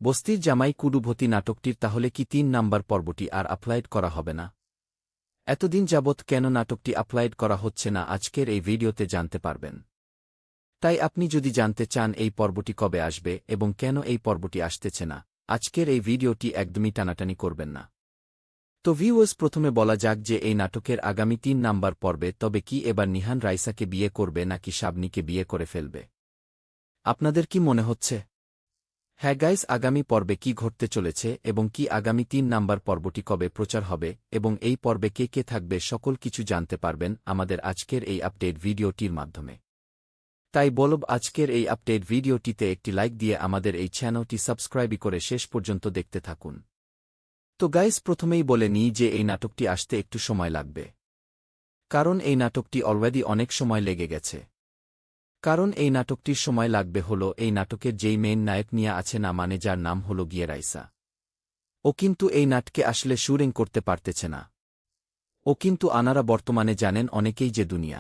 বস্তির জামাই কুডুভতি নাটকটির তাহলে কি ৩ নাম্বার পর্বটি আর আপলোড করা হবে না? এতদিন যাবৎ কেন নাটকটি আপলোড করা হচ্ছে না আজকের এই ভিডিওতে জানতে পারবেন। তাই আপনি যদি জানতে চান এই পর্বটি কবে আসবে এবং কেন এই পর্বটি আসতেছে না, আজকের এই ভিডিওটি একদমই টানাটানি করবেন না। তো ভিউয়ার্স, প্রথমে বলা যাক যে এই নাটকের আগামী ৩ নাম্বার পর্বে তবে কি এবার নিহান রাইসাকে বিয়ে করবে নাকি শাবনীকে বিয়ে করে ফেলবে? আপনাদের কি মনে হচ্ছে? হ্যাঁ গাইস, আগামী পর্বে কি ঘটতে চলেছে এবং কি আগামী ৩ নাম্বার পর্বটি কবে প্রচার হবে এবং এই পর্বে কে কে থাকবে সকল কিছু জানতে পারবেন আমাদের আজকের এই আপডেট ভিডিওটির মাধ্যমে। তাই বলব, আজকের এই আপডেট ভিডিওটিতে একটি লাইক দিয়ে আমাদের এই চ্যানেলটি সাবস্ক্রাইব করে শেষ পর্যন্ত দেখতে থাকুন। তো গাইস, প্রথমেই বলে নিই যে এই নাটকটি আসতে একটু সময় লাগবে। কারণ এই নাটকটি অলরেডি অনেক সময় লেগে গেছে। কারণ এই নাটকটির সময় লাগবে হলো এই নাটকের যেই মেইন নায়ক নিয়ে আছে না, মানে যার নাম হলো গিয়ে রাইসা। ও কিন্তু এই নাটকে আসলে শুটিং করতে পারতেছে না। ও কিন্তু আনারা বর্তমানে জানেন অনেকেই যে দুনিয়া